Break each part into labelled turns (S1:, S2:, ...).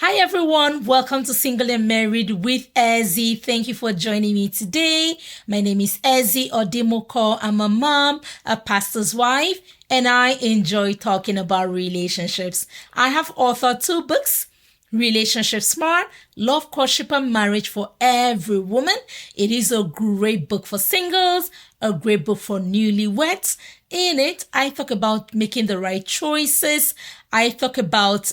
S1: Hi everyone, welcome to Single and Married with Ezzy. Thank you for joining me today. My name is Ezzy Odimoko. I'm a mom, a pastor's wife, and I enjoy talking about relationships. I have authored 2 books, Relationship Smart, Love, Courtship, and Marriage for Every Woman. It is a great book for singles, a great book for newlyweds. In it, I talk about making the right choices. I talk about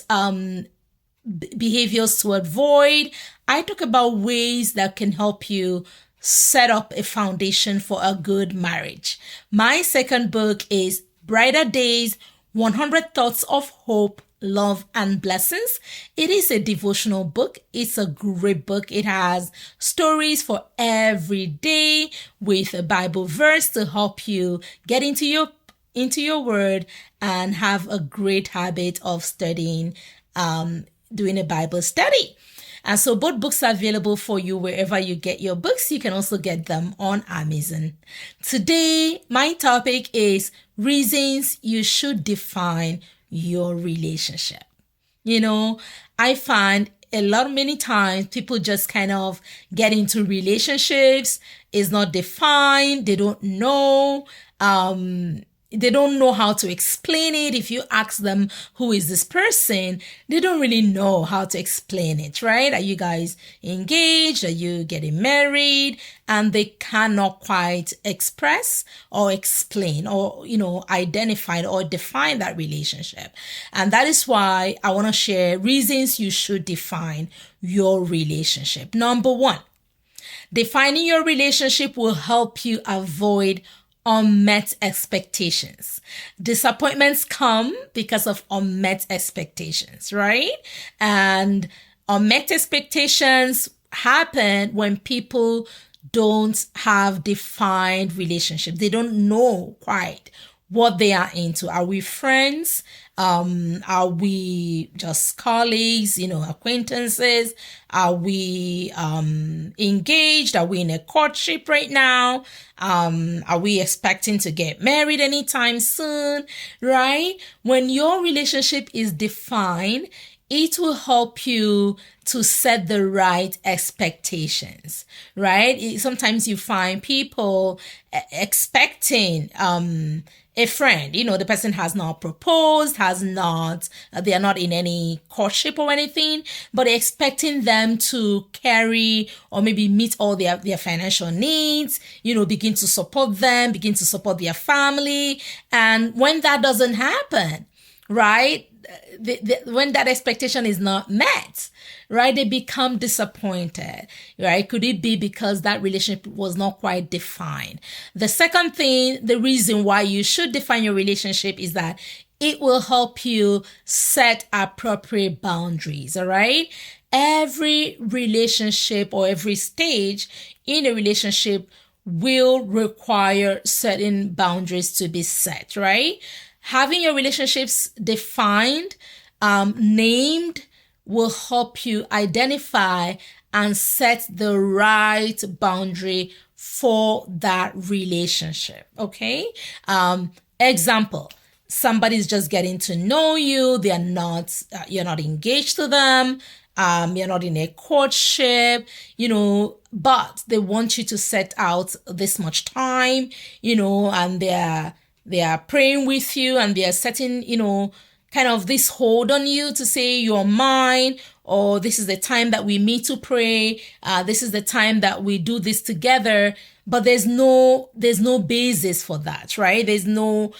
S1: behaviors to avoid. I talk about ways that can help you set up a foundation for a good marriage. My second book is Brighter Days, 100 Thoughts of Hope, Love, and Blessings. It is a devotional book. It's a great book. It has stories for every day with a Bible verse to help you get into your word and have a great habit of studying, doing a Bible study. And so both books are available for you wherever you get your books. You can also get them on Amazon. Today, my topic is reasons you should define your relationship. I find many times people just kind of get into relationships. It's not defined. They don't know. They don't know how to explain it. If you ask them, who is this person? They don't really know how to explain it, right? Are you guys engaged? Are you getting married? And they cannot quite express or explain or, identify or define that relationship. And that is why I want to share reasons you should define your relationship. Number 1, defining your relationship will help you avoid unmet expectations. Disappointments come because of unmet expectations, right? And unmet expectations happen when people don't have defined relationships. They don't know quite what they are into. Are we friends? Are we just colleagues, acquaintances? Are we engaged? Are we in a courtship right now? Are we expecting to get married anytime soon? Right? When your relationship is defined, it will help you to set the right expectations, right? Sometimes you find people expecting a friend, the person has not proposed, they are not in any courtship or anything, but expecting them to carry or maybe meet all their financial needs, begin to support them, begin to support their family. And when that doesn't happen, right, when that expectation is not met, right, they become disappointed, right? Could it be because that relationship was not quite defined? The second thing, the reason why you should define your relationship is that it will help you set appropriate boundaries, all right? Every relationship or every stage in a relationship will require certain boundaries to be set, right? Having your relationships defined, named, will help you identify and set the right boundary for that relationship, okay? Example, somebody's just getting to know you. You're not engaged to them. You're not in a courtship, but they want you to set out this much time, and they are praying with you and they are setting, kind of this hold on you to say you're mine, or this is the time that we meet to pray. This is the time that we do this together. But there's no basis for that, right? There's no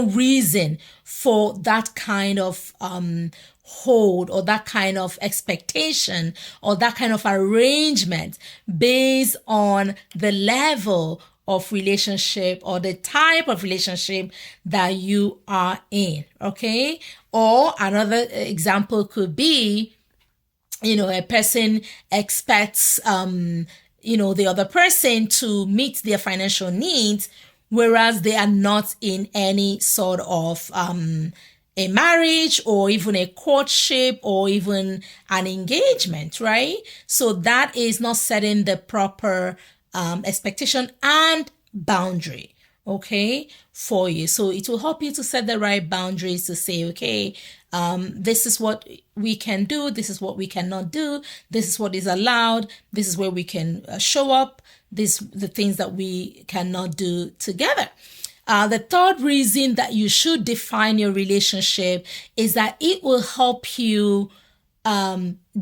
S1: reason for that kind of hold or that kind of expectation or that kind of arrangement based on the level of relationship or the type of relationship that you are in, okay? Or another example could be, a person expects, the other person to meet their financial needs, whereas they are not in any sort of a marriage or even a courtship or even an engagement, right? So that is not setting the proper expectation and boundary, okay, for you. So it will help you to set the right boundaries to say, okay, this is what we can do, this is what we cannot do, this is what is allowed, this is where we can show up, the things that we cannot do together. The third reason that you should define your relationship is that it will help you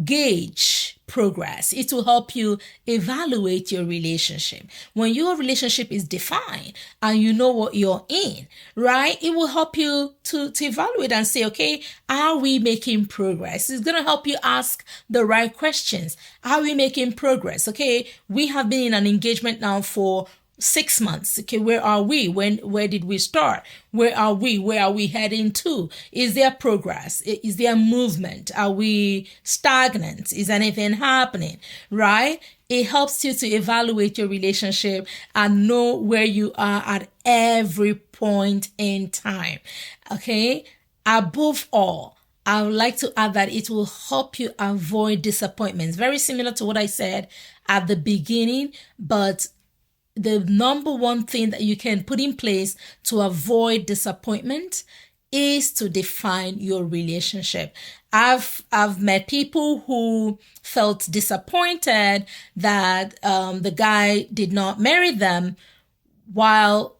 S1: gauge progress. It will help you evaluate your relationship. When your relationship is defined and you know what you're in, right? It will help you to evaluate and say, okay, are we making progress? It's going to help you ask the right questions. Are we making progress? Okay, we have been in an engagement now for 6 months. Okay, where are we? Where did we start? Where are we? Where are we heading to? Is there progress? Is there movement? Are we stagnant? Is anything happening? Right? It helps you to evaluate your relationship and know where you are at every point in time. Okay? Above all, I would like to add that it will help you avoid disappointments. Very similar to what I said at the beginning, but the number one thing that you can put in place to avoid disappointment is to define your relationship. I've met people who felt disappointed that the guy did not marry them, while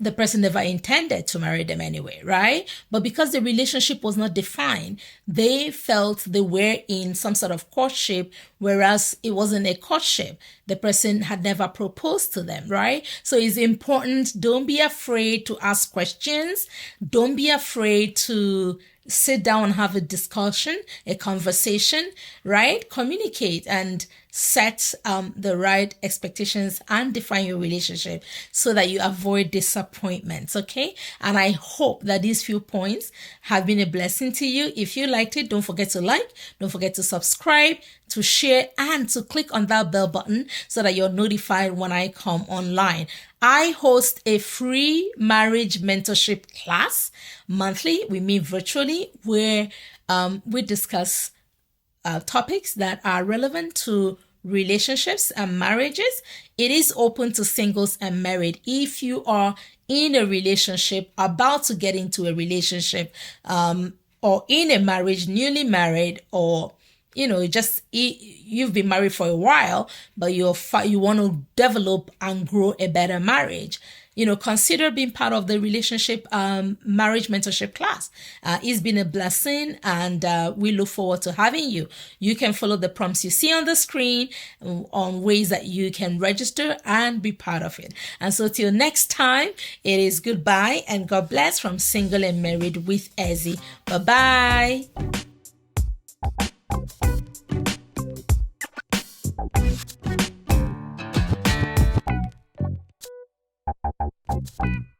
S1: the person never intended to marry them anyway, right? But because the relationship was not defined, they felt they were in some sort of courtship, whereas it wasn't a courtship. The person had never proposed to them, right? So it's important. Don't be afraid to ask questions. Don't be afraid to sit down and have a discussion, a conversation, right? Communicate and set the right expectations and define your relationship so that you avoid disappointments, okay? And I hope that these few points have been a blessing to you. If you liked it, don't forget to like, don't forget to subscribe, to share, and to click on that bell button so that you're notified when I come online. I host a free marriage mentorship class monthly. We meet virtually where we discuss topics that are relevant to relationships and marriages. It is open to singles and married. If you are in a relationship, about to get into a relationship, or in a marriage, newly married, or you've been married for a while, but you want to develop and grow a better marriage, consider being part of the relationship marriage mentorship class. It's been a blessing, and we look forward to having you. You can follow the prompts you see on the screen on ways that you can register and be part of it. And so till next time, it is goodbye and God bless from Single and Married with Ezzy. Bye-bye. Thank you.